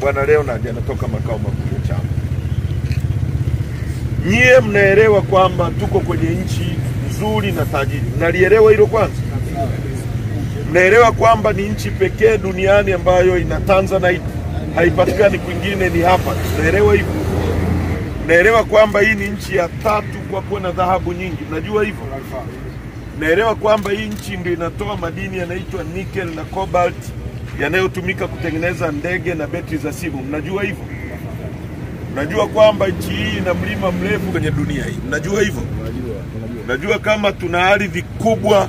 Bwana Leonard anatoka makao makuu ya chama. Nyie mnaelewa kwamba tuko kwenye nchi nzuri na tajiri. Mnalielewa hilo kwanza? Mnaelewa kwamba ni nchi pekee duniani ambayo ina Tanzanite, haipatikani kwingine, ni hapa. Mnaelewa hivyo? Mnaelewa kwamba hii ni nchi ya 3 kwa kuwa na dhahabu nyingi. Mnajua hivyo? Mnaelewa kwamba hii nchi ndio inatoa madini yanaitwa nickel na cobalt yanayotumika kutengeneza ndege na betri za simu. Mnajua hivyo? Mnajua kwamba nchi hii ina mlima mrefu kwenye dunia hii. Mnajua hivyo? Mnajua kama tuna ardhi kubwa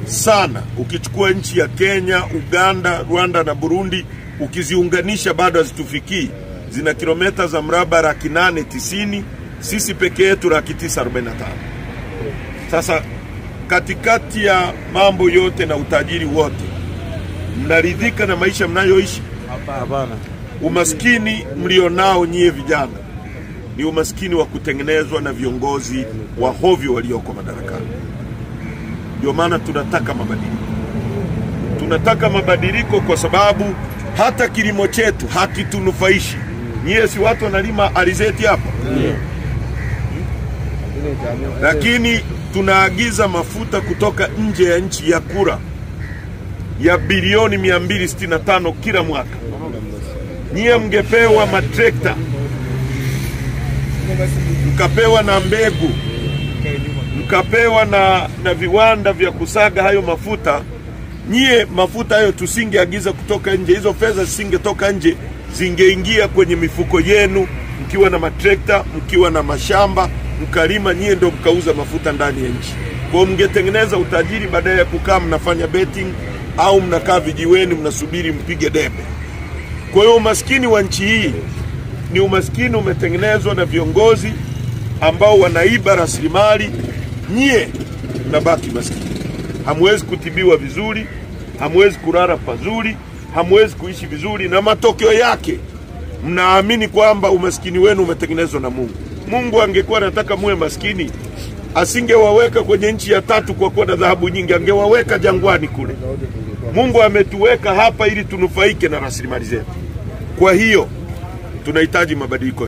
sana. Ukichukua nchi ya Kenya, Uganda, Rwanda na Burundi, ukiziunganisha bado hazitufikii. Zina kilomita za mraba 890, sisi pekee yetu 945. Sasa katikati ya mambo yote na utajiri wote, mnaridhika na maisha mnayoishi? Hapana. Umaskini mlionao nyie vijana ni umaskini wa kutengenezwa na viongozi wa hovyo walioko madarakani. Ndio maana tunataka mabadiliko. Tunataka mabadiliko kwa sababu hata kilimo chetu hakitunufaishi. Nyie si watu wanalima alizeti hapa? Lakini tunaagiza mafuta kutoka nje ya nchi ya kura ya bilioni 265 kila mwaka. Nyie mngepewa matrekta, mkapewa na mbegu, mkapewa na viwanda vya kusaga hayo mafuta. Nyie mafuta hayo tusingeagiza kutoka nje. Hizo fedha zisingetoka nje, zingeingia kwenye mifuko yenu, mkiwa na matrekta, mkiwa na mashamba, mkalima, nyie ndio mkauza mafuta ndani ya nchi. Kwa mngetengeneza utajiri badala ya kukaa mnafanya betting au mnakaa vijiweni mnasubiri mpige debe. Kwa hiyo umaskini wa nchi hii ni umaskini umetengenezwa na viongozi ambao wanaiba rasilimali. Nyie mnabaki maskini. Hamwezi kutibiwa vizuri, hamwezi kulala pazuri, hamwezi kuishi vizuri, na matokeo yake mnaamini kwamba umaskini wenu umetengenezwa na Mungu. Mungu angekuwa anataka muwe maskini, asingewaweka kwenye nchi ya 3 kwa kuwa na dhahabu nyingi, angewaweka jangwani kule. Mungu ametuweka hapa ili tunufaike na rasilimali zetu. Kwa hiyo tunahitaji mabadiliko.